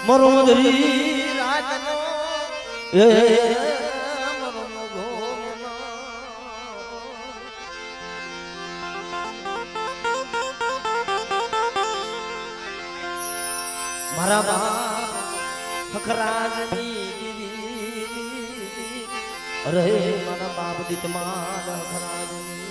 મરો મધરી રાતનો એ મરો મગો મારા બાપ હખરાજની અરે મારા બાપ દીતમાન હખરાજની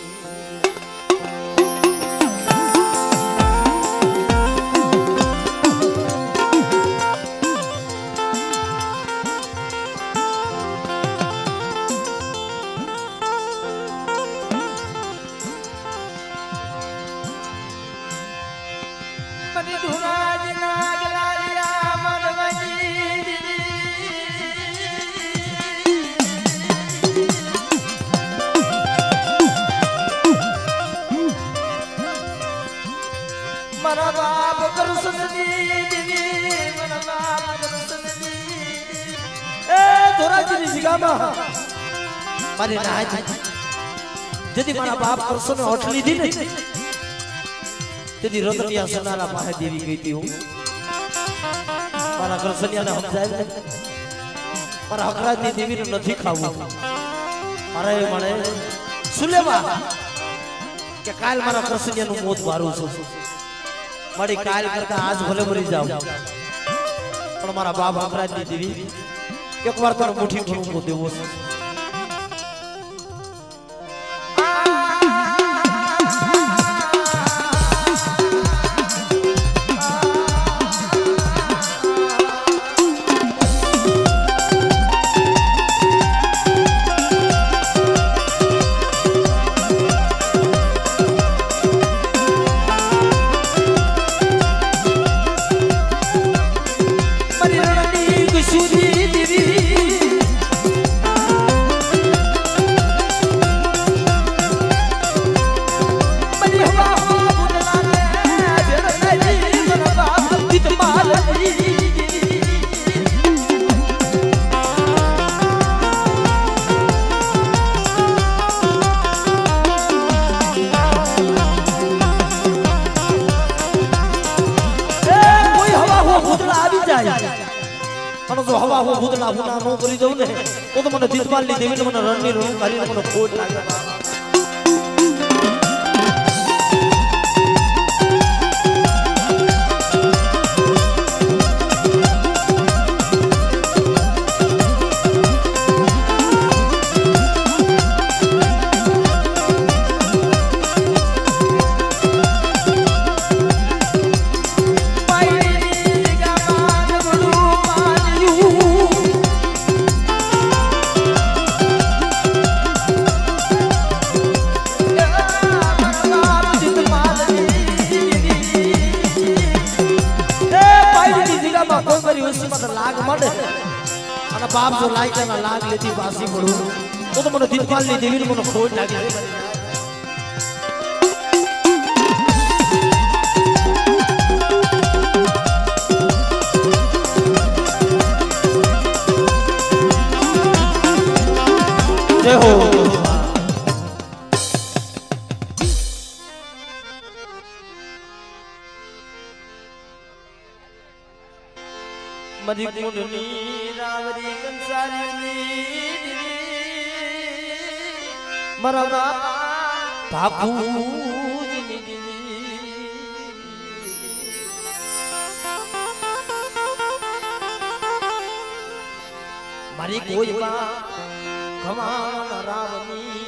મારા બાપ કરસનની દીદી મારા બાપ કરસનની એ ધોરાજીની જગ્યામાં મારી નાજ જેથી મારા બાપ કરસને હોઠ લીધી ને તેથી રતનિયા સોનારા પાસે દેવી ગઈ હતી હું મારા કરસનિયાને સમજાય ને મારા હકરાજની દેવીને નથી ખાવું મારે મળે સુલેવા કે કાલ મારા કરસનિયાનું મોત મારું છું મારી કાલ કરતા આજ ભલે મરી જાવ પણ મારા બાપ હકરાજની દેવી એકવાર તો મુઠ્ઠી ભૂકો દેવો છે જો હવા હું ભૂતલા ભૂના નો કરી દઉં ને તો મને દીતપાલની દેવીને મને રણની રણ કરીને મને ખોટ લાગે લાગ મળે અને બાપ જો લાયકાના લાગ લેતી પાસી પડું તો મને દીતપાલની દેવીને મને ખોટ લાગી જય હો મરી કુંડની રાવરી કંસારીની મારા બાપ બાપુજી મારી કોઈ બા ખમા રાવની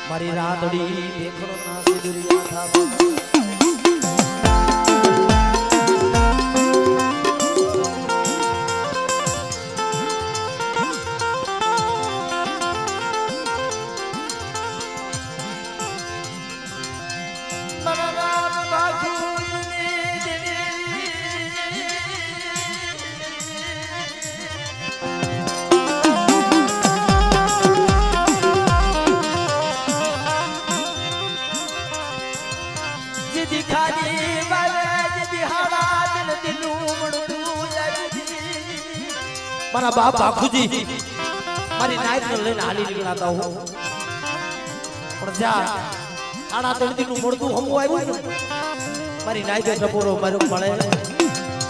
મારી રાતડી દેખણો ના સિદુરિયા થા મારા બાપ બાપુજી મારી નાઈટ ને લઈને હાલી નીકળાતા હું પણ જા આડા તળતી નું મળતું હમું આવ્યું ને મારી નાઈટ ટપોરો મારો મળે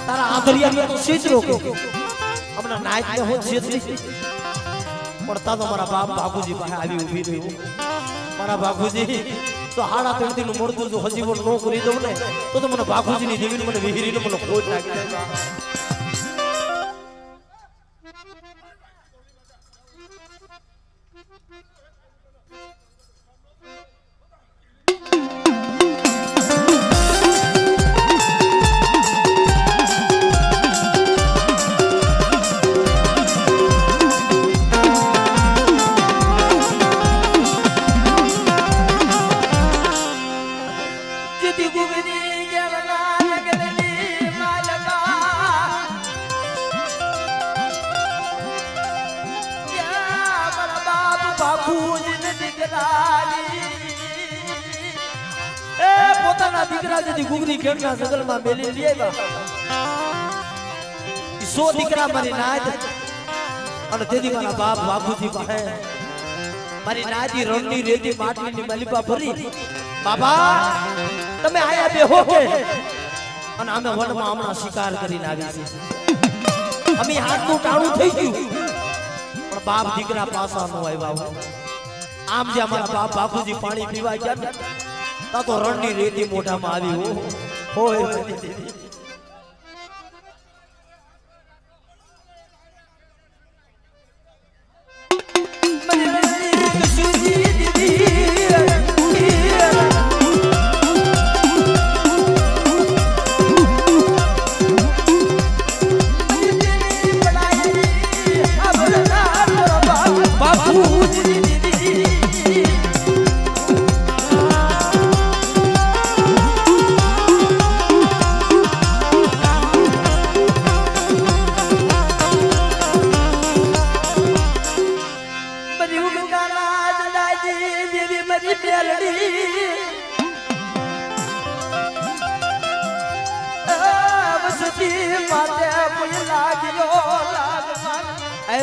તારા આંધળિયા તો સીધરો કે હમણાં નાઈટ ને હું સીધરી પડતા તો મારા બાપ બાપુજી પાસે આવી ઊભી રહ્યું મારા બાપુજી તો હાડા ત્રણ નું મળતું જો હજી પણ નો કરી દઉં ને તો મને બાપુજી ની દેવીને મને વિહીરીને મને ખોટ નાખી દે દીકરા જેથી ગુગરી ખેડના જંગલમાં મેલી લઈ આવ્યા 100 દીકરા મારી નાદ અને તેથી મારા બાપ બાપુજી પાસે મારી નાદી રણની રેતી માટલીની મલીપા ભરી બાબા તમે આયા બેહો કે અને અમે વનમાં હમણાં શિકાર કરીને આવી છે અમે હાથનું ટાણું થઈ ગયું પણ બાપ દીકરા પાસા નો આવ્યા આમ જે અમારા બાપ બાપુજી પાણી પીવા ગયા તો રણની રેતી મોઢામાં આવી હોય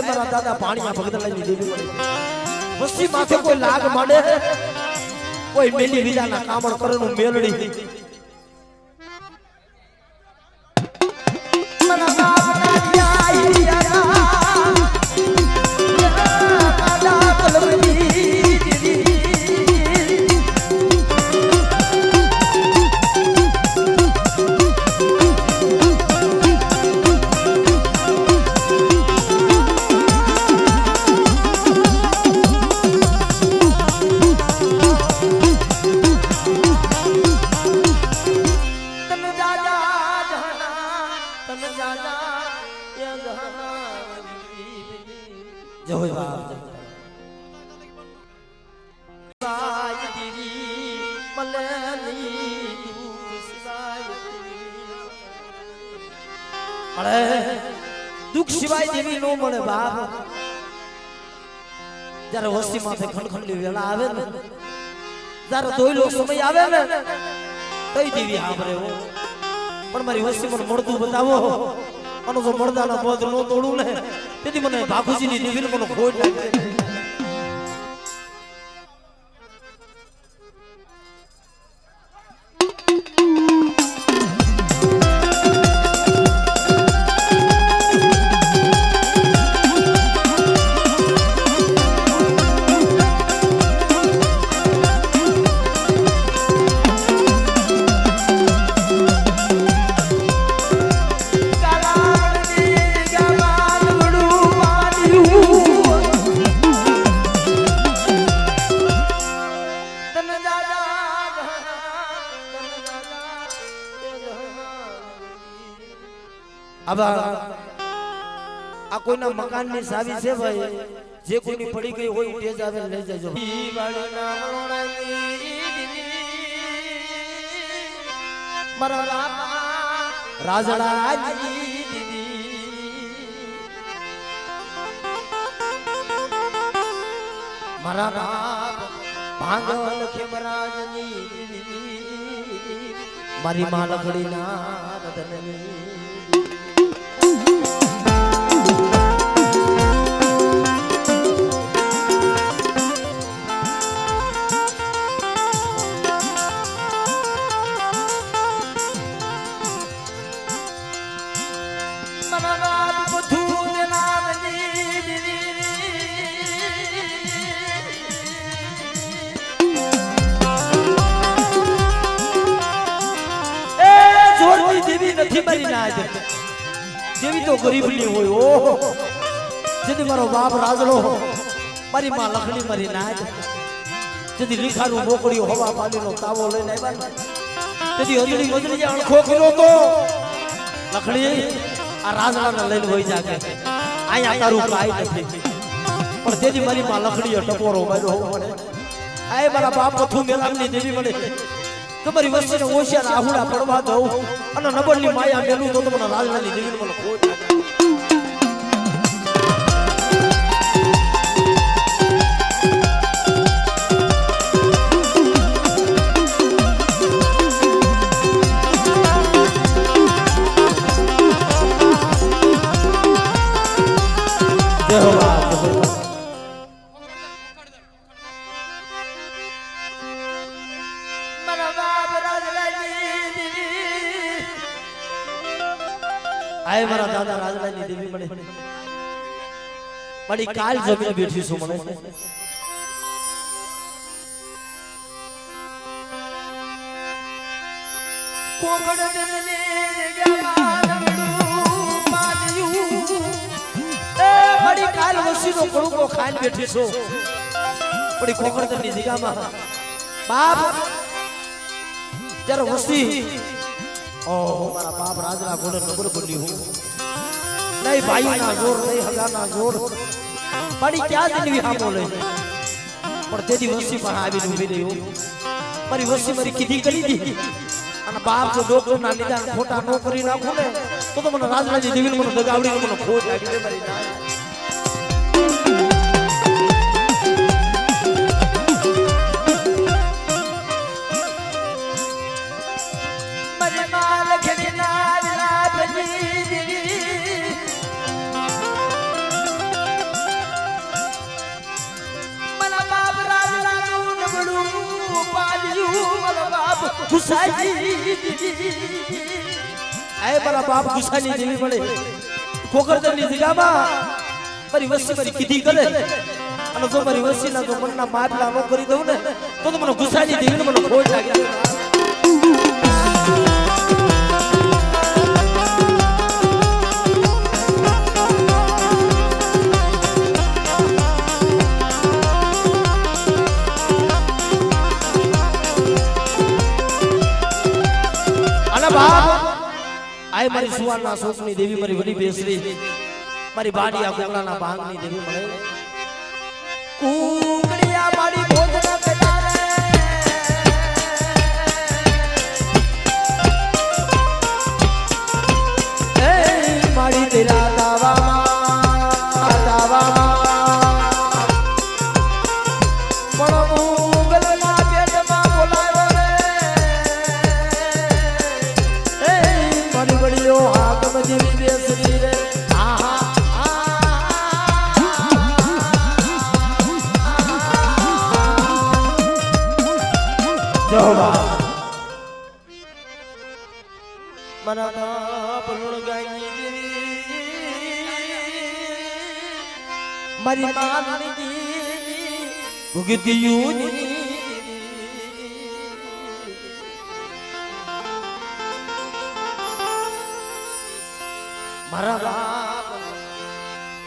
મારા દાદા પાણીમાં ભગત લઈને દેવી પડે વસ્તી માથે કોઈ લાગ માંડે કોઈ મેલી વિજાના કામણ કરનું મેલડી મારા બાપ દુઃખ સિવાય દેવી નો મળે બાપ જ્યારે વસ્તી માથે ખંડખંડી વેળા આવે ને જ્યારે દોયલો સમય આવે ને તઈ દેવી આમરે હો પણ મારી વસ્તી મને મળતું બતાવો અને જો મળદાના પદ નો તોડું ને તેથી મને બાપુજીની દેવીને મને ખોટ લાગે આ કોઈના મકાનની સાવી છે ભાઈ જે કોઈની પડી ગઈ હોય તેજ આવે લઈ જજો મારા રાજડા મારા બાપ ભાંગલ ખેમરાજની મારી માં લખડીના રતનની જેથી મારી ના દે જેવી તો ગરીબની હોય ઓહો જેથી મારો બાપ રાજલો મારી માં લખણી મારી ના દે જેથી લીખાનું મોકળ્યો હવા પાણીનો તાવો લઈને આવ્યા તેથી હજડી મજડી જે અણખો કર્યો તો લખણી આ રાજલાને લઈને હોઈ જાગે અહીંયા તારું કાઈ નથી પણ તેથી મારી માં લખડીએ ટપોરો માર્યો પડે આય મારા બાપ કથું મેલામની દેવી મળે તમારી વસ્તીને ઓશિયાર આહુડા પડવા દઉં અને નબળની માયા મેલું તો તમને રાજલાની દેવીને મને ખોટ આય મારા દાદા રાજલાની દેવી મળે મારી કાલ જમીન બેઠી છું મને મારી કાલ વસીનો કડુકો ખાઈને બેઠી છું પડી કોકણની જગ્યામાં બાપ જ્યારે વસી ઓહો મારા બાપ રાજલા ઘોડે નબર બની હું નહીં ભાઈના જોર નહીં હગાના જોર મારી ક્યાં દિલવી હામો લઈ પણ તેની વસી પણ આવીને ઊભી રહી મારી વસી મારી કીધી કરી દીધી અને બાપ જો ડોક્ટર ના નિદાન ખોટા ન કરી નાખું ને તો મને રાજલાજી દેવીને મને દગાવડી મને ખોટ લાગી મારી ના આય મારા બાપ ગુસાની દેવી મળે કોકરદની જગ્યામાં મારી વસ્તી મારી કીધી કરે અને જો મારી વસ્તીના જો મનના માપલા ન કરી દઉં ને તો મને ગુસાની દેવીને મને ખોટ લાગે આય મારી સુવારના સોસની દેવી મારી વડી બેસરી મારી બાડિયા કુકડાના ભાંગની દેવી મળે કુકડિયા મારી ભોજન કટારે એ મારી તેરા દાવામાં પણ મુગલના પેટમાં બોલાયો રે મારી બડીઓ હાકમ જેવી બેસરી રે મારા બાપ લુણગાઈ મારી માની દેવી ભુગતિયું મારા બાપ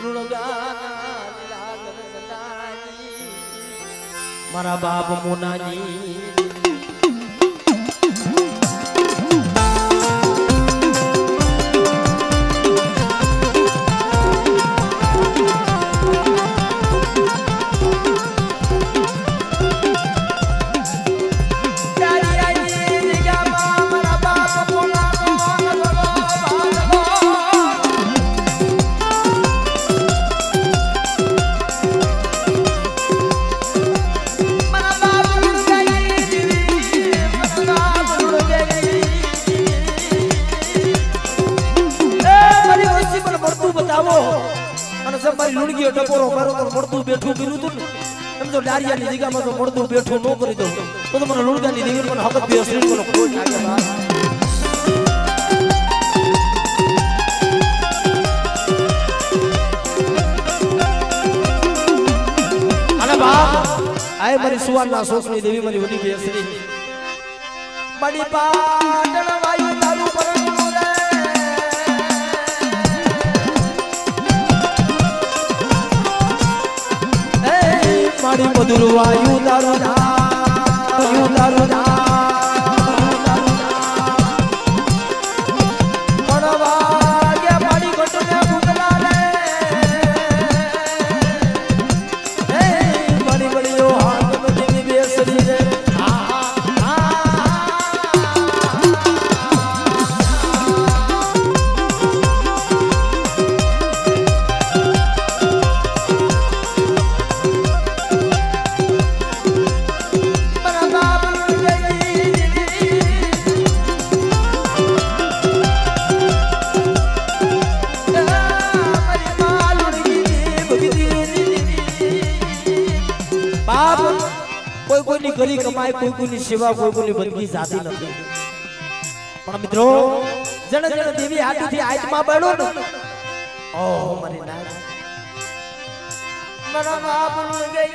લુણગાના મારા બાપ મોનાની લુણગીઓ ટપોરો મારો તો મળતું બેઠું કર્યું હતું ને એમ તો ડારિયાની જગ્યામાં તો મળતું બેઠું ન કરી દઉં તો મને લુણગાની દેવી મને હકત બે અસરી મને ખોટ લાગે અને બાપ આય મારી સુવારના સોસની દેવી મારી વડી બે અસરી બડી પાટણ વાયુ તારું પરણું રે મારી મધુર વાયુ તારું તારું કરી કમાય કોઈ કોઈની સેવા કોઈ કોઈની બંદગી જાતી નથી પણ મિત્રો જણ જણ દેવી હાથથી આત્મા બળો ને ઓ મારી નાથ મરા બાપનું ગઈ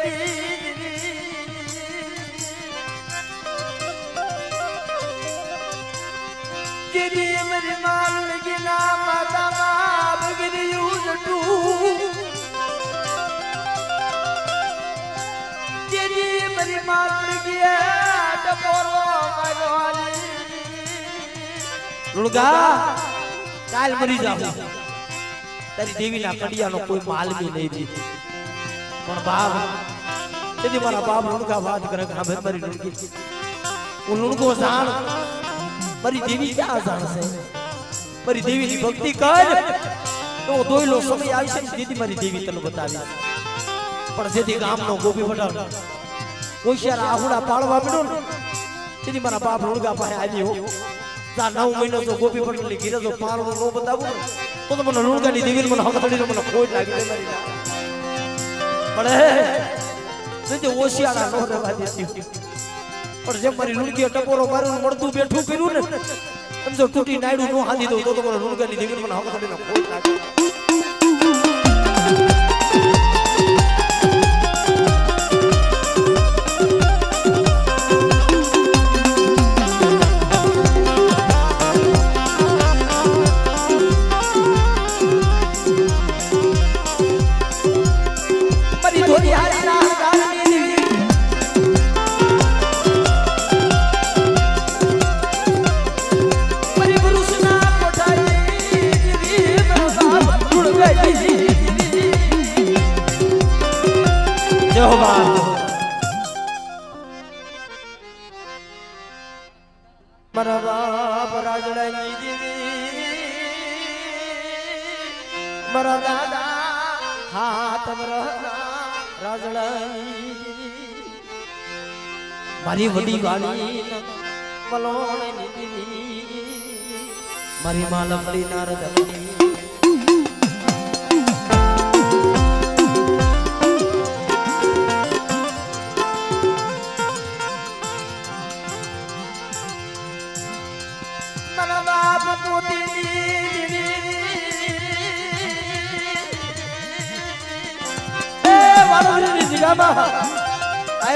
ગીરી મરી માલ ગીના માતા બાપ ગીરી યુઝ ટુ મરી માતૃ ગયા ટપોરો મારવાની લુણગા કાલ મરી જાવ તારી દેવીના કડિયાનો કોઈ માલ બી નહીં દીધી પણ બાપ તેથી મારા બાપ લુણગા વાત કરે કે હવે મારી લુણગી હું લુણગો જાણ મારી દેવી ક્યાં જાણશે મારી દેવીની ભક્તિ કર તો દોયલો સમય આવશે તેથી મારી દેવી તને બતાવી પણ જેથી ગામનો ગોપી પટાવ હોશિયાર આહુડા પાળવા પડ્યો ને તેથી મારા બાપ લુણગા પાસે આવી હો જા 9 મહિનો તો ગોપી પટેલ ની ગીરજો પાળવો નો બતાવું તો મને લુણગાની દેવી મને હકતડીને મને ખોટ લાગી મારી પડે તેથી હોશિયાર નો રહેવા દેતી પણ જેમ મારી લુણગીએ ટકોરો મારું મળતું બેઠું કર્યું ને એમ જો તૂટી નાયડું નો હાલી દઉં તો મને લુણગાની દેવી મને હકતડીને ખોટ લાગી મારા બાપ રાજડાની દેવી મારા દાદા હાથ રાજડાની મારી વડી વાળી મલોણની દેવી મારી માલમડી નારદની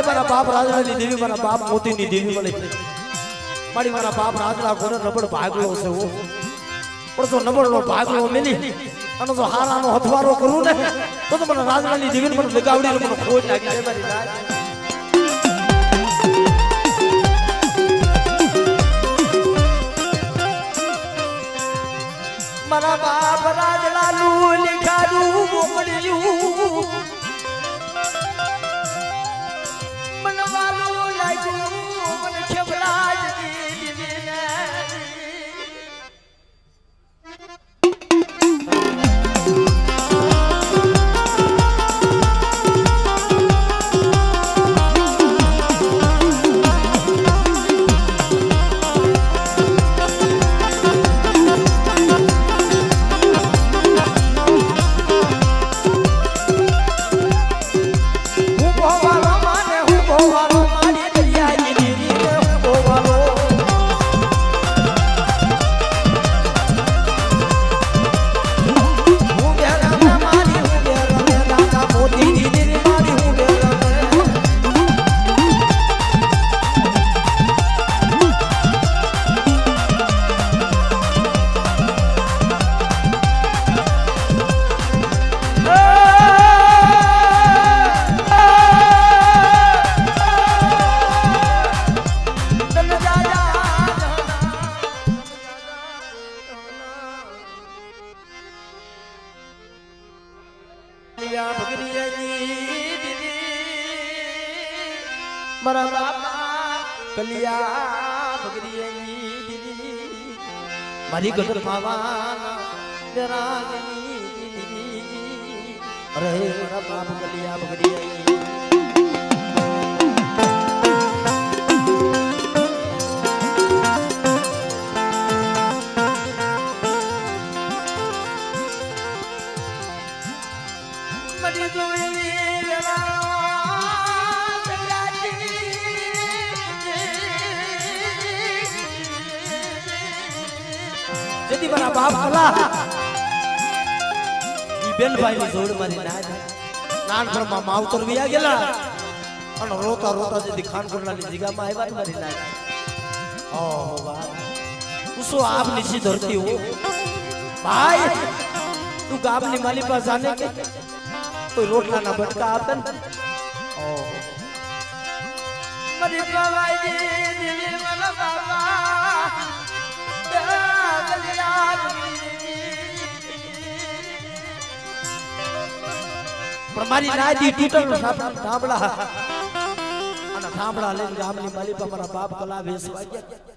મારા બાપ રાજડાની દેવી મારા બાપ મોતીની દેવી મળે મારી મારા બાપ રાજડા ઘોડે નબળ ભાગલો છે પણ જો નબળનો ભાગલો મેલી અને જો હારાનો હથવારો કરું ને તો મને રાજડાની દેવી મને લગાવડીને મને ખોટ લાગી જાય મારી રાજ મારા બાપ રાજડાનું લીખાડું મોકલ્યું મને વાલું લાગ્યું મને ખેબરાજ દીદીને કલિયા બગડી મારી ગદર માવાના રાગની અરે મારા બાપ કલિયા બગડી જેથી મારા બાપ કલા ઈ બેનભાઈ ની જોડ મારી નાનપણમાં માવતર વિયા ગયેલા અને રોતા રોતા જેથી ખાનપુરના ની જગ્યામાં આવ્યા મારી નાન ઓહો વાહ ઉસો આપ નીચી ધરતી હો ભાઈ તું ગામની માલી પાસે જાને કે કોઈ રોટલાના બટકા આપે ને ઓહો મારી બાબાજી દિલી મારા બાબા પણ મારી નાદી તૂટલ ઠામડા અને ઠામડા લઈને ગામની માલી પર મારા બાપ કલા વેસવા ગયા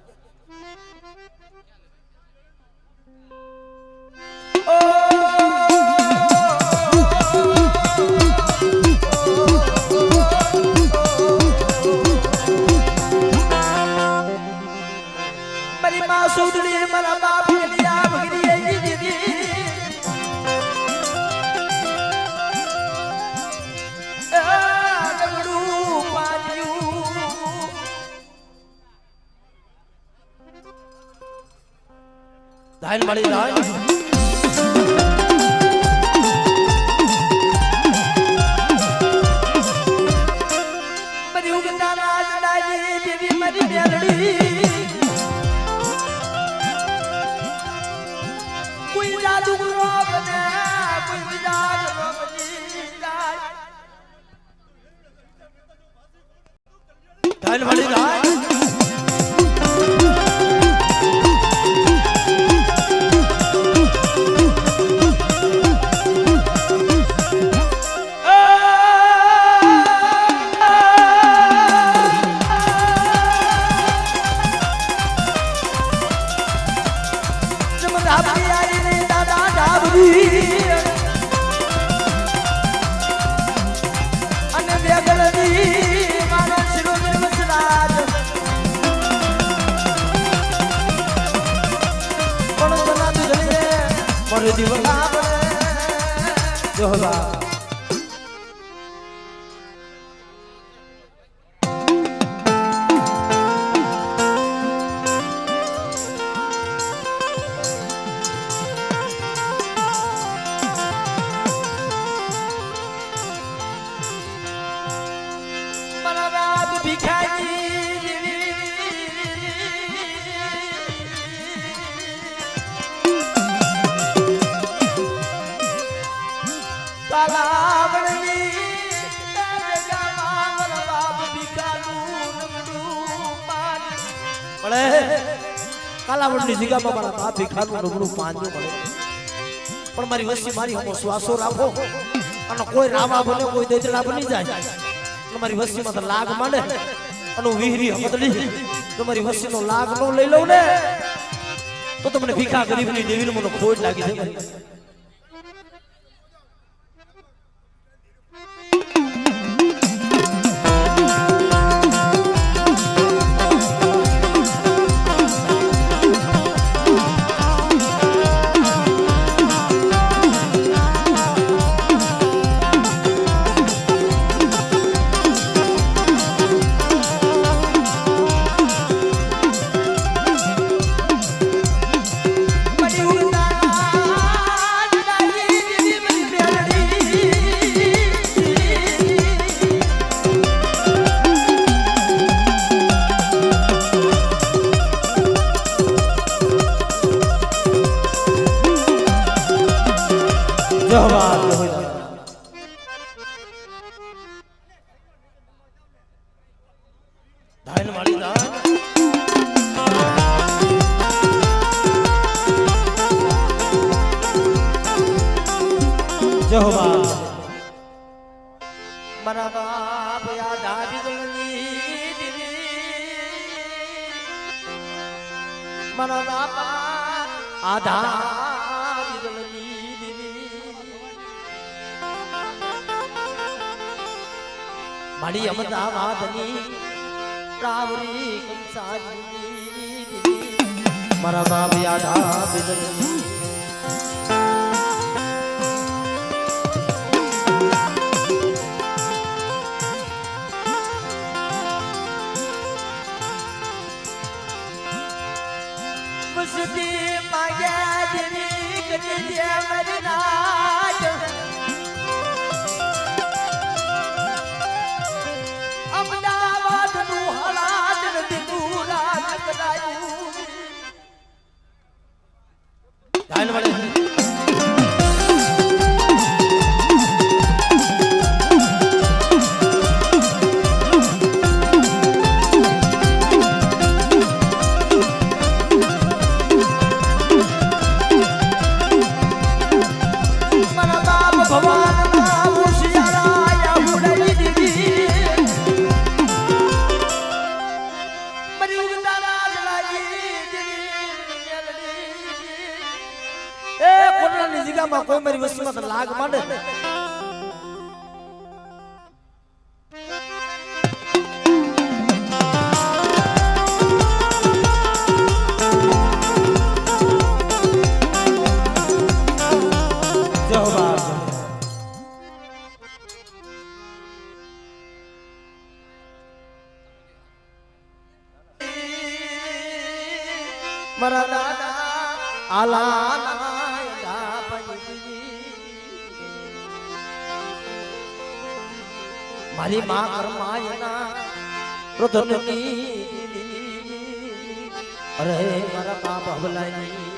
મારી માં સુધડી મારા બાપ કલિયા બગડી દીદી ધાન મળી ધાન મરી ઉગતા રાજ ડાલી દેવી મરી બેલડી કોઈ જાદુ કરો બને કોઈ બીજા કરો બની જાય ધાન મળી ધાન અને બેગલની મારો શિરોમણ વસરાજ પણ બના દુજને મારો દીવલા જોહલા કાલાવડની જગ્યામાં મારા બાપ ભીખાનું નબળું પાંજું મળે પણ મારી વસ્તી મારી હમો શ્વાસો રાખો અને કોઈ રાવા બને કોઈ દેજડા બની જાય એટલે મારી વસ્તીમાં તો લાગ માંડે અને વિહરી હમદડી તો મારી વસ્તીનો લાગ ન લઈ લઉં ને તો તમને ભીખા ગરીબની દેવીને મને ખોટ લાગી છે ધાન વાળી ધાન જહોબા મારા બાપ યાદ આવી ગઈ મારા બાપા આધા દિલની દીદી મારી અમદાવાદની રાવરી કંસારી દીદી મારા બાપ આધા દિલની અમદાવાદ નું હલાદ દીધું રાજ કરાયું કોઈ મારી વસ્તુમાં લાગ માંડે મારા દાદા આલા મારી માં કરમાયના રુદનની અરે મારા બાપ હબલાઈ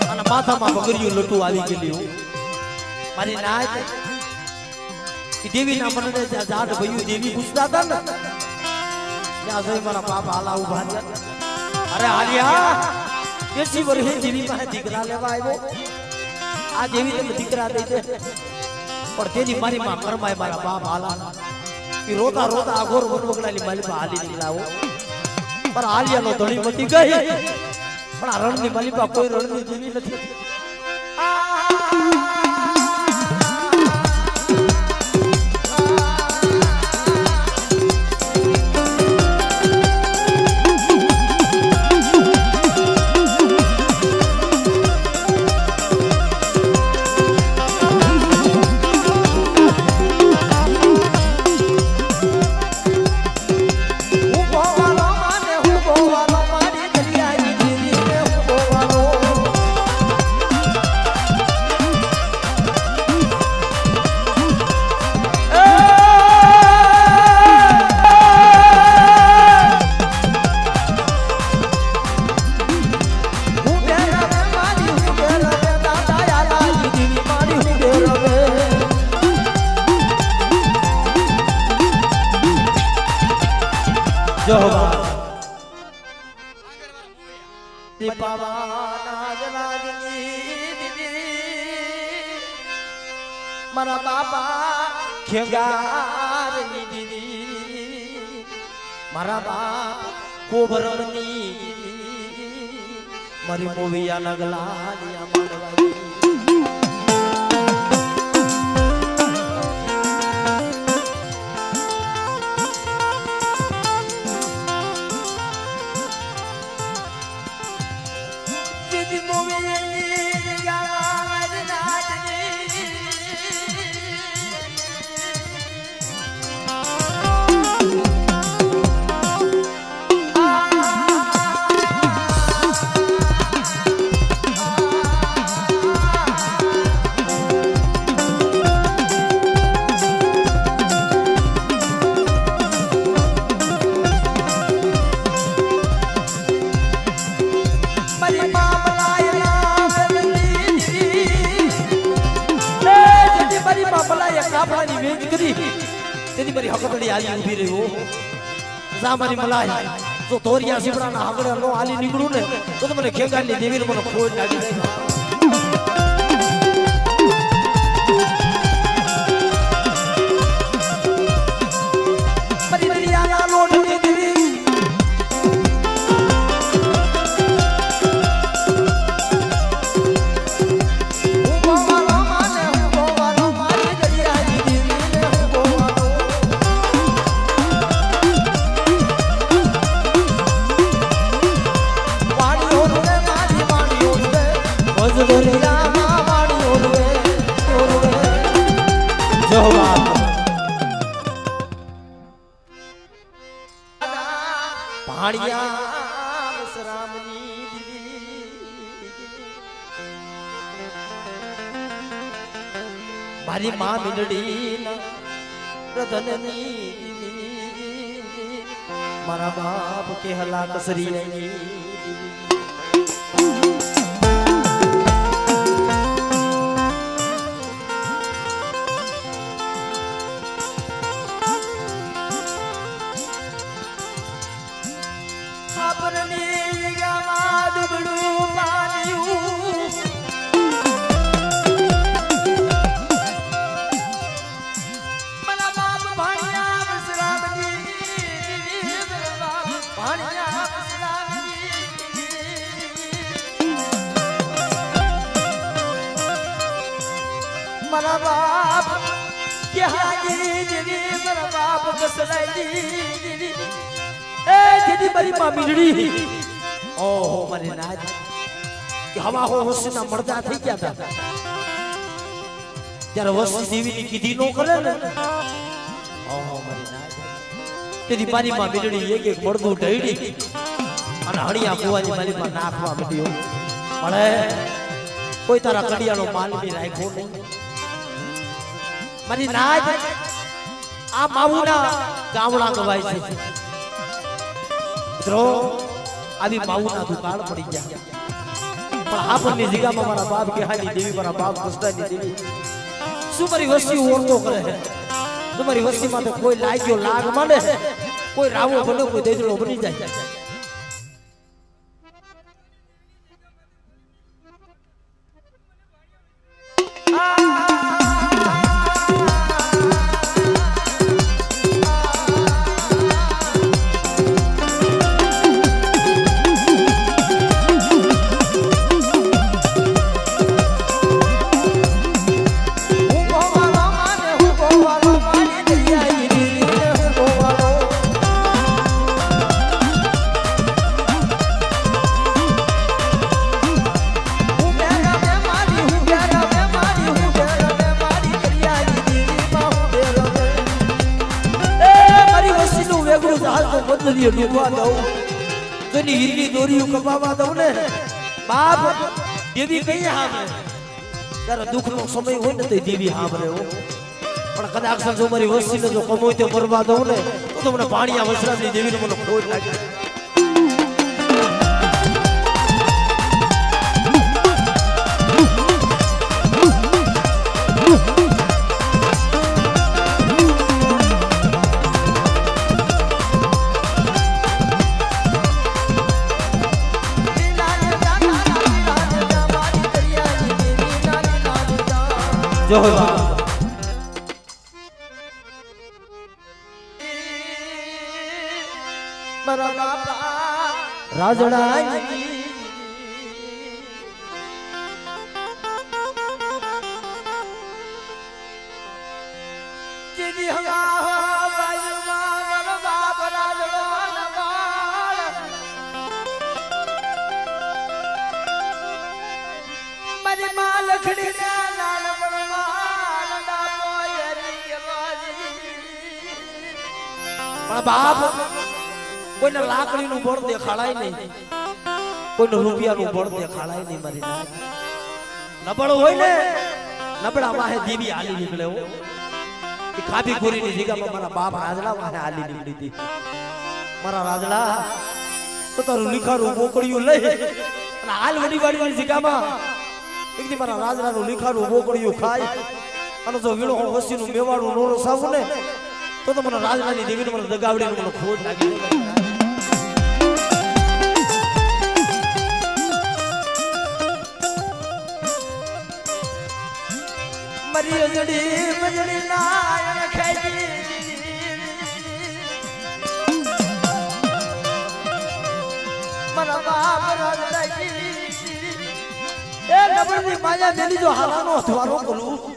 અને માથામાં બગડ્યું લટું આવી ગયેલું મારી નાચ દેવી ના મને જાટ ભયું દેવી પૂછતા હતા ને ત્યાં જઈ મારા બાપ હાલા ઉભા થયા અરે હાલિયા 80 વર્ષે દેવી પાસે દીકરા લેવા આવ્યો આ દેવી તમે દીકરા દઈ દે પણ તેની મારી માં કરમાય મારા બાપ હાલા એ રોતા રોતા આગોર વનવગડાની માલી માં હાલી નીકળાવો પણ હાલિયાનો ધણી મટી ગઈ પણ આ રણની માલિકા કોઈ રણની દેવી નથી મારા બાપા ખેગારની દીદી મારા બાપ કોબરની મારી મોવિયા નગલાલિયા માંડવાની કરી તેની મારી હકતડી આલી ઊભી રહી હો જા મારી મલાઈ જો તોરિયા સીબડાના આગળ નો આલી નીકળું ને તો મને ખેગાની દેવીને મને ખોટ લાગી મારી દરિયાના લોટની દેવી મારી માં મીંડડી રતનની મારા બાપ કે હલા કસરી મારા બાપ કે હાજી દીદી મારા બાપ કસલાઈ એ દીદી મારી માં મીંડડી ઓહો મારી નાજ કે હવા હો હોસના મરદા થઈ ગયા હતા ત્યારે વસ્તી દેવીની કીધી નો કરે ને ઓહો મારી નાજ તેની મારી માં મીંડડી એક એક મરદું ઢઈડી અને હણિયા કુવાની મારી માં નાખવા માંડ્યો મળે કોઈ તારા કડિયાનો માલ બી રાખ્યો નહીં મારી નાજ આ માવુના ગામડા ગવાય છે મિત્રો આવી માવુના દુકાળ પડી ગયા પણ આપણની જગ્યામાં મારા બાપ કે હાની દેવી મારા બાપ કૃષ્ણની દેવી શું મારી વસ્તી ઓળખો કરે છે તમારી વસ્તીમાં તો કોઈ લાગ્યો લાગ માંડે કોઈ રાવો બને કોઈ દેજડો બની જાય ડૂબવા દઉં તેની હીરની દોરીઓ કપાવા દઉં ને બાપ દેવી કઈ હામે ત્યારે દુઃખનો સમય હોય ને તે દેવી હામરે હો પણ કદાચ જો મારી વસ્તીને જો કમોય તે મરવા દઉં ને તો મને પાણીયા વસરાની દેવીને મને ખોટ લાગે જો મારા બાપા રાજડા જેદી હવા બાજુમાં મારા બાપ રાજડો નવાળ મારી માં લખડી બાપ કોઈને લાકડી નું બળ દેખાડાય નહીં કોઈને રૂપિયા નું બળ દેખાડાય નહીં મારી નાજ નબળ હોય ને નબળા વાહે દેવી હાલી નીકળે હો એ ખાબી ખોરી ની જગ્યામાં મારા બાપ રાજડા વાહે હાલી નીકળી હતી મારા રાજડા તો તારું લીખારું બોકડીયું લઈ અને હાલ વડી વાડી ની જગ્યામાં એકદી મારા રાજડા નું લીખારું બોકડીયું ખાય અને જો વીણો વસ્તી નું મેવાડું નો રસાવું ને તો મને રાજનાની દેવીને મને દગાવડીને મને ખોટ લાગી મરી અજડી મજડી નાયણ ખેજી મરા બાપ રાજનાજી એ નબળની માયા દેલી જો હાલાનો હથવારો બોલું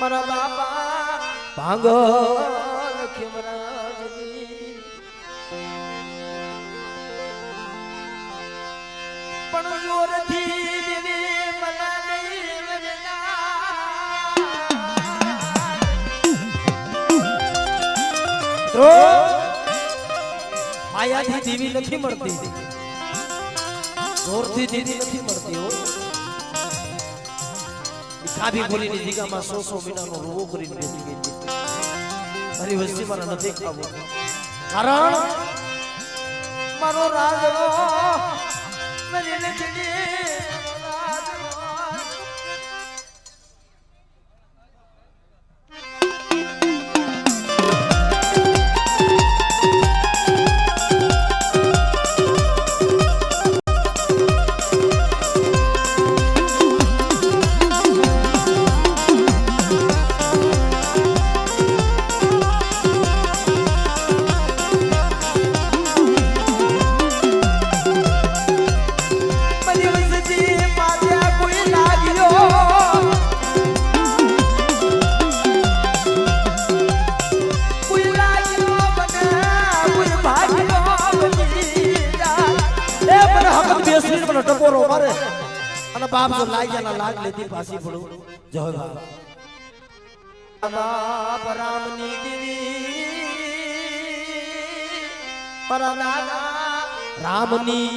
મારા બાપા ભાંગો ખેમરાજની પણ જોરથી દેવી મને નહીં માયાથી દેવી નથી મળતી જોરથી દેવી નથી મળતી હો કાભી બોલીની જગ્યામાં 100 મહિનાનો રોવો કરીને બેસી ગઈ છે મારી વસ્તી મારા નથી ખાવું કારણ મારો રાજનો મારી લખડી ટકોરો મારે અને બાપ જો લાગ્યાના લાગ લેતી પાછી પડું જય બાપ રામની દેવી પરાના રામની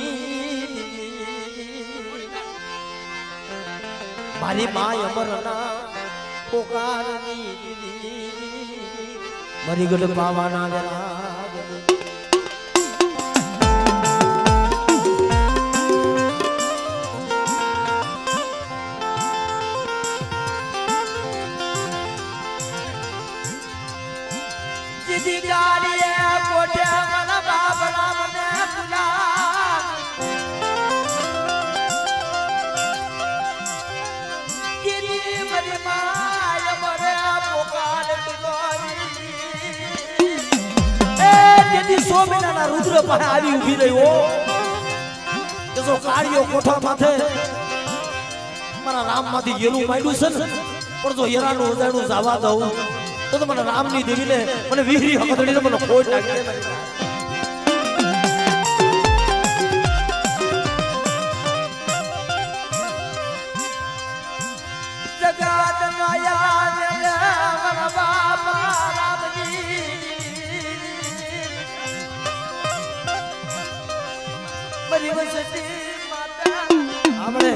મારી માય અમરના પોકારની મારી ગઢ પાવાના જરા સોમનાના રુદ્ર પાસે આવી ઊભી રહ્યો જો કાળિયો કોઠા માથે મારા રામમાંથી ગેલું માંડ્યું છે ને પણ જો હેરાનું ઉજાણું જવા દઉં તો મને રામની દેવીને મને વીહરી હકદડીને મને ખોટ લાગી જગત માયા મારા બાપા રામજી મારી વસતી માતા આપણે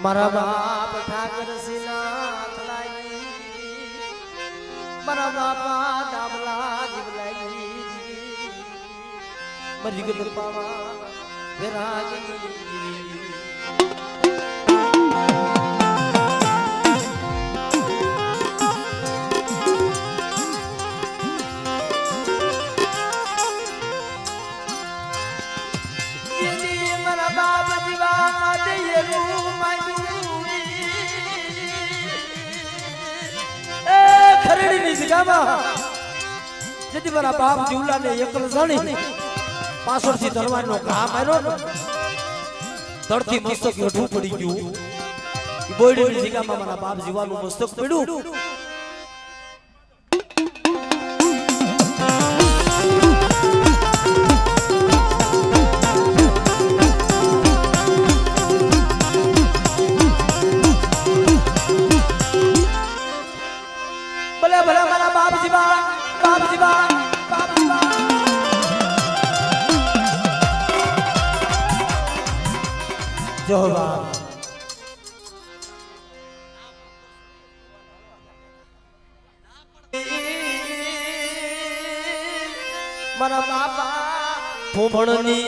મારા બાપ ઠાકર સિનાથ લાગી મારા બાપા દામલા જીવલાઈ મરી ગયો પાવા વિરાગની જગ્યામાં જેથી મારા બાપ જીવલાને એકલ જાણી પાછળથી તલવારનો ઘા માર્યો ને ધરતી મસ્તક હેઠું પડી ગયું બોયડીની જગ્યામાં મારા બાપ જીવાનું મસ્તક પડ્યું મારા બાપા ભોમણની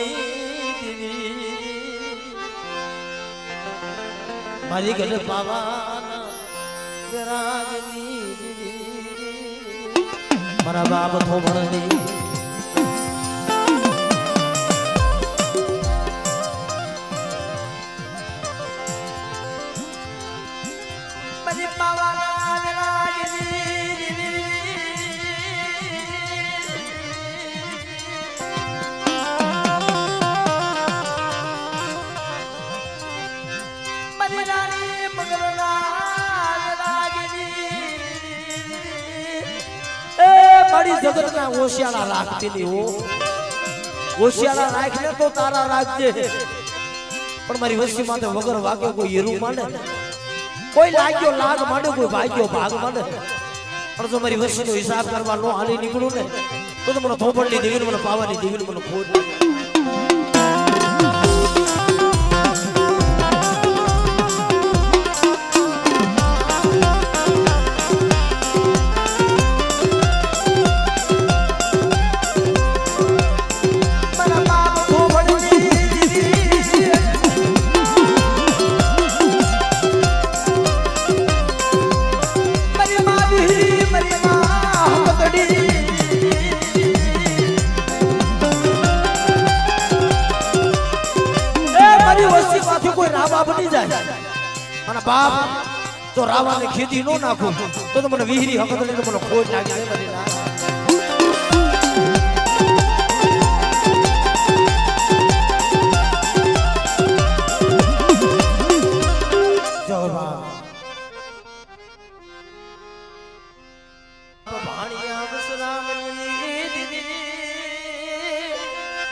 મારી ઘરે પાવાના વિરાગની મારા બાપ ભોમણની મારી પાવાના વિરાગની મારી જગતના ઓશિયાળા રાખતી ની હો ઓશિયાળા રાખને તો તારા રાખજે પણ મારી વસ્તી માથે વગર વાગે કોઈ હીરું માંડે કોઈ લાગ્યો લાગ માંડે કોઈ ભાગ્યો ભાગ માંડે પણ જો મારી વસ્તીનો હિસાબ કરવા નો હાલી નીકળું ને તો મને થોપડની દેવીને મને પાવાની દેવીને મને ખોટ બાપ જો રાવાને ખેતી નો નાખું તો મને વિહરી હકત લઈને મને ખોટ લાગી જાય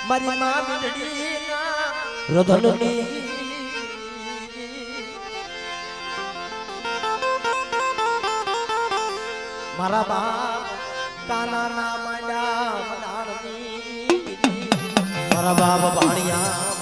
મારી માં મીંડડી રધનની મારા બાપ કાના ના માંડા મનાળની મારા બાપ ભાણિયા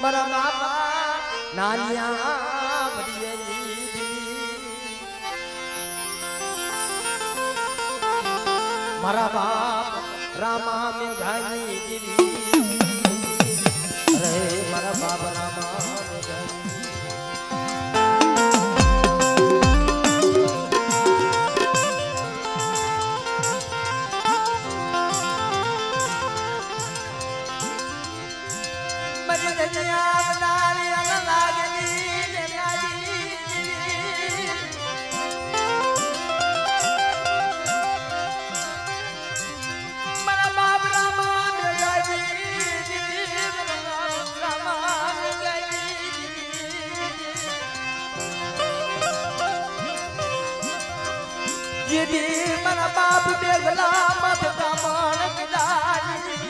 મારા બાપા નાનિયા મારા બાપ રામા મેઘાની દીવી રે મારા બાપ રામા જેદી મારા બાપ બેગલા મત કામણ ગલાની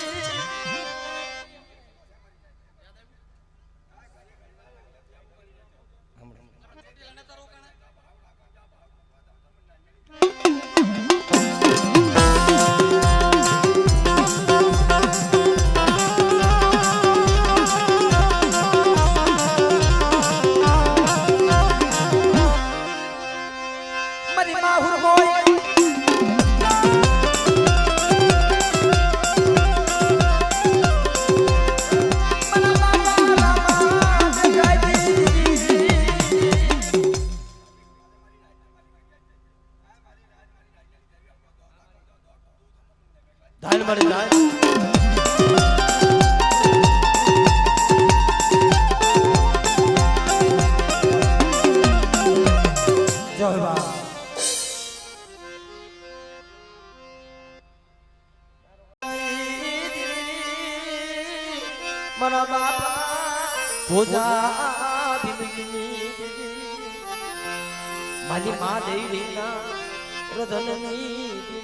મળી જાય જય બા મારા બાપા ભોજા ભીમની મારી મા દેવીના રતનની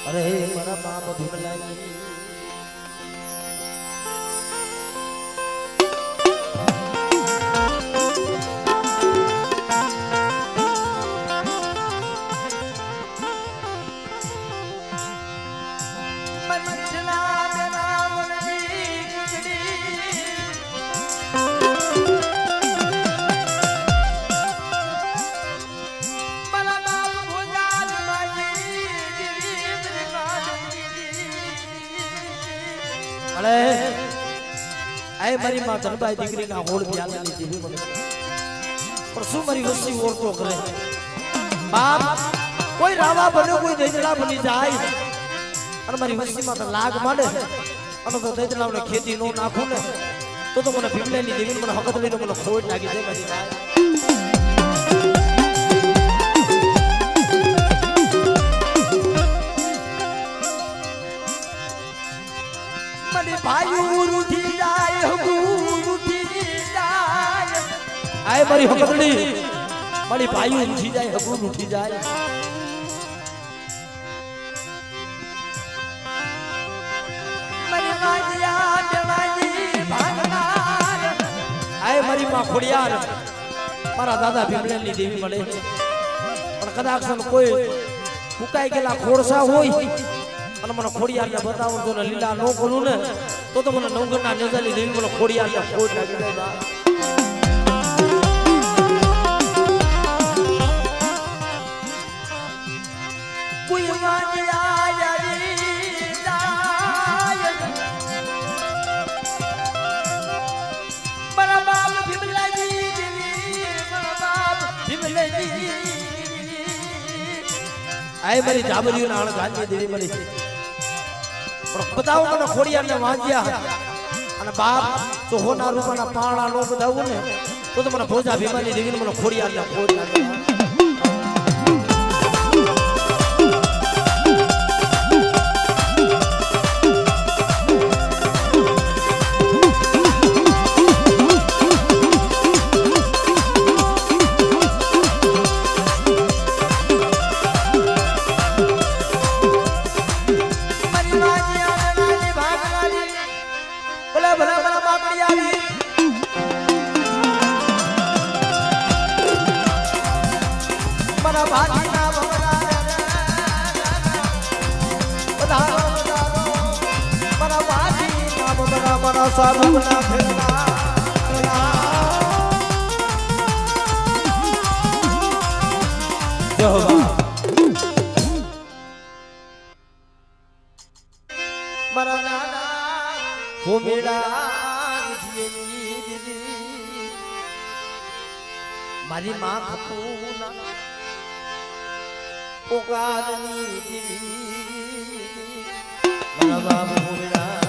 અરે મારા બાપ ભીમલાની આય મારી માં ધનબાઈ દીકરીના હોળ પ્યાલાની જીવી મને પણ શું મારી વસ્તી ઓળખો કરે બાપ કોઈ રાવા બને કોઈ દેજલા બની જાય અને મારી વસ્તીમાં તો લાગ માંડે અને તો દેજલાને ખેતી નો નાખું ને તો મને ભીમલાની દેવી મને હકત લઈને મને ખોટ લાગી જાય મારી માય ભાઈ ઉઠી જાય ઉઠી જાય આય મારી હકતડી મારી ભાઈ ઉઠી જાય હકું ઉઠી જાય મારી માજીયા દેવાજી ભાગનાર આય મારી માં ખોડિયાર મારા દાદા ભીમલાની દેવી મળે પણ કદાચ કોઈ ફૂકાઈ ગયેલા ખોરસા હોય અને મને ખોડિયારને બતાવું તો લીલા નો કરું ને તો મને નવગણના નજાલી દેવી મને ખોડિયારને ખોટ લાગી જાય કોઈ માન્યા યારી જાય મારા બાપ ભીમલાજી દેવી મારા બાપ ભીમલાજી આય મારી જાબરીઓના અણઘાની દેવી મળી બતાવો મને ખોડિયારને વાંચ્યા અને બાપ તો હોના રૂપાના પાણા નો બતાવું ને તો મને ભોજા ભીમાની દેવીને મને ખોડિયારને ખોટ લાગે સારું ના ફેરવા મારા નાના હોમેડા મારી માં ખપૂના પોકારની મારા બાપ હોમેડા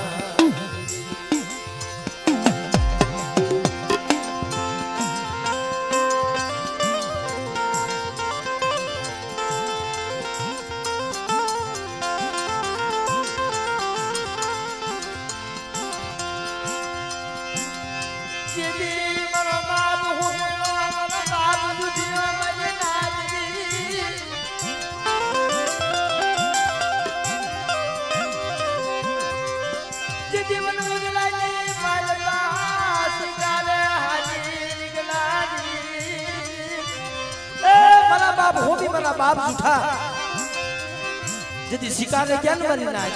बाप होमी मना बाप जूठा जदी शिकार ने ज्ञान मरी ना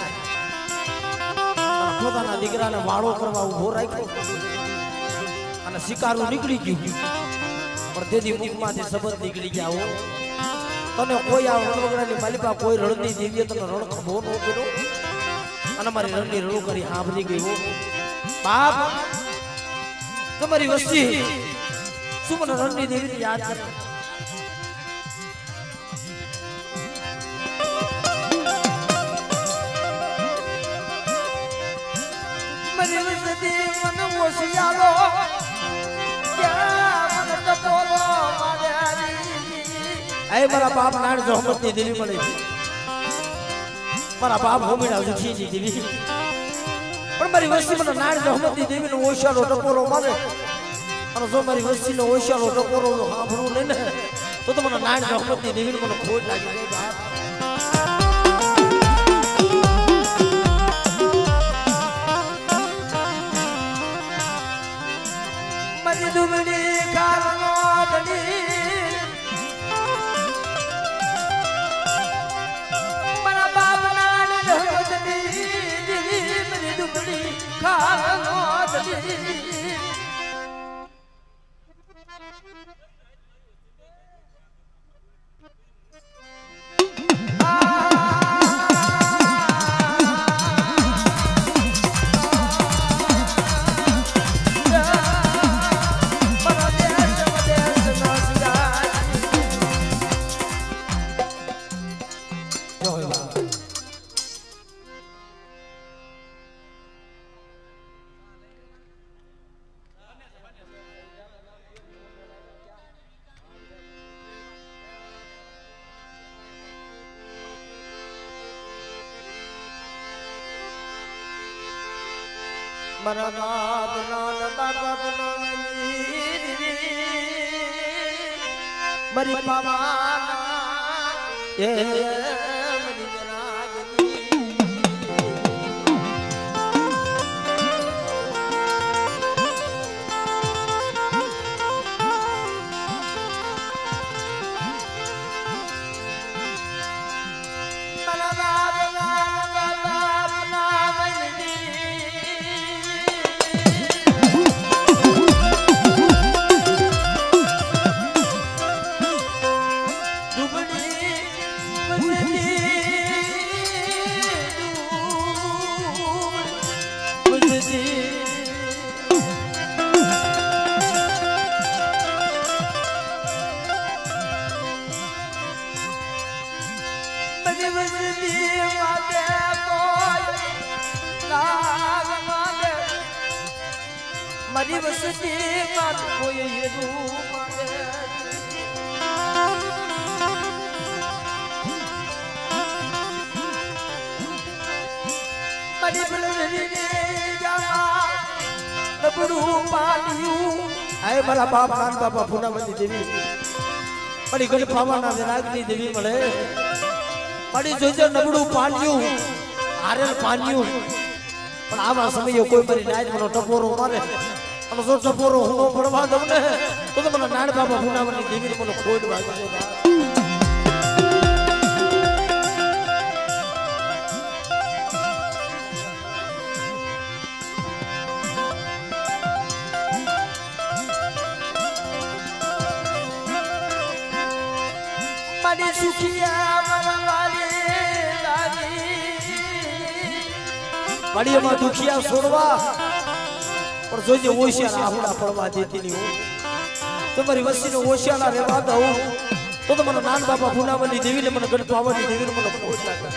પોતાના દીકરાને વાળો કરવા ઉભો રાખ્યો અને શિકારો નીકળી ગયું પણ તેની મુખમાંથી શબ્દ નીકળી ગયા હો તને કોઈ આ રણવગડાની માલિકા કોઈ રણની દેવીએ તને રણ ખબો ન કર્યો અને મારી રણની રણો કરી સાંભળી ગઈ હો બાપ તમારી વસ્તી શું મને રણની દેવીને યાદ કરે મારા બાપ નાડ જોહમત ની દેવી મળે મારા બાપ હોમીના જુઠી ની દેવી પણ મારી વસ્તી મને નાડ જોહમત ની દેવી નો ઓશિયાળો ટકોરો મારે અને જો મારી વસ્તી નો ઓશિયાળો ટકોરો સાંભળવું નહીં ને તો મને નાડ જોહમત ની દેવી મને ખોટ લાગી ગઈ બાપ દુબળી કારનો ધણી મારા બાપ નાડ ધણી મારી દુબળી કારનો ધણી મરી પાવાના એ મરી મારી વસતી માં કોઈ એનું મારી બલરીને જાવા નબળું પાડ્યું આય મારા બાપ નાન બાપા પૂનાવતી દેવી મારી ગઢ પાવાના વિરાગની દેવી મળે મારી જોજો નબળું પાડ્યું હારેલ પાડ્યું પણ આવા સમયે કોઈ મારી નાઈટ મને ટપોરો મારે અને જો ટપોરો હું પડવા દઉં ને તો મને નાડ બાબા પૂનાવતી દેવી મને ખોટ વાગે મારી સુખિયા મારા વાલી લાગી માડીમાં દુખિયા છોડવા પણ જોજે ઓશિયાળા આહુડા પડવા દેતી નહીં હું તમારી વસ્તીને ઓશિયાળા રહેવા દઉં તો મને નાન બાપા પૂનાવતી દેવીને મને ગઢ પાવાની દેવીને મને ખોટ લાગે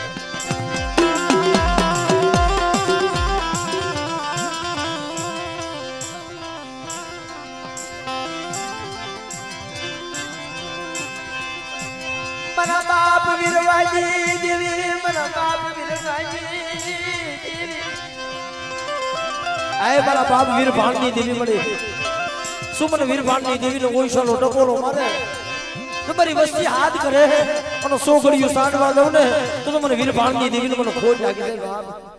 मना बाप वीरवाजी देवी मना बाप वीरवाजी आए मारा बाप वीर भांडनी देवी मळे सुमन वीर भांडनी देवी नो ओइशालो टपोरो मारे तुम्हारी वस्ती हाथ करे અને સો ઘડીયું સાંડવા દઉં ને તો મને વીર ભાંડની દેવી ને મને ખોટ લાગી જાય બાપ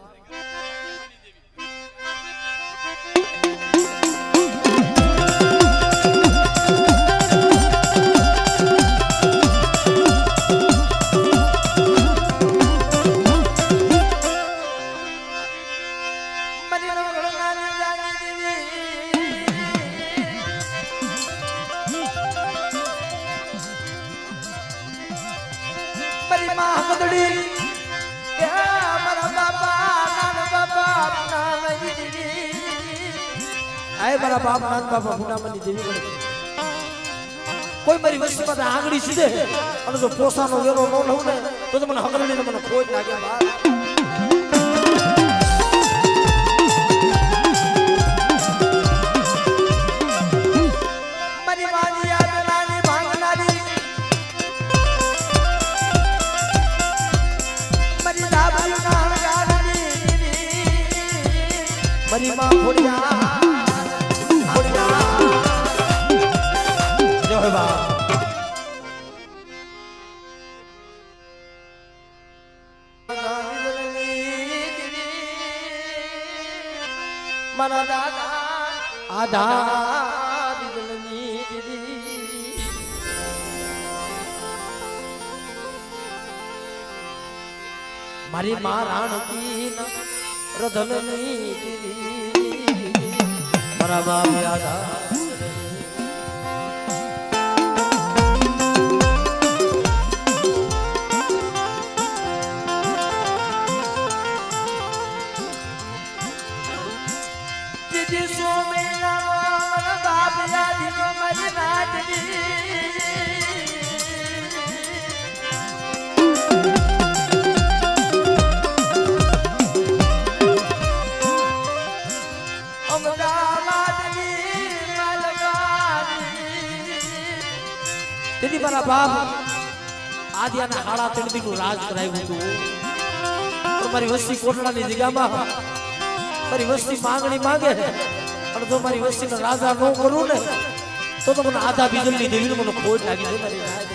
મારી માં ગદડી એ મારા બાપા નાના બાપા નાની દેવી આય મારા બાપ નાના બાપા પુનામની દેવી મળે કોઈ મારી વસ્તીમાં આંગળી સીધે અને જો પોસાનો વેરો ન લઉં ને તો મને હગરડીને મને ખોજ લાગે બાપ મારી માજી યાદ નાની ભાંગનારી મારી દાબરી નાળગાડી મારી માં ફોડિયા જય બા મારા દાદા આધા દિલની દીદી મારી માં રાણકી રધનની દીદી મારા બાપ આધા તેથી મારા બાપ આદિયાના હાડા તણબીનું રાજ કરાવ્યું હતું મારી વસ્તી કોટડાની જગ્યામાં મારી વસ્તી માંગણી માંગે અને જો મારી વસ્તીનો રાજા ન કરું ને તો મને આધા બીજલની દેવીને મને ખોટ લાગી છે મારી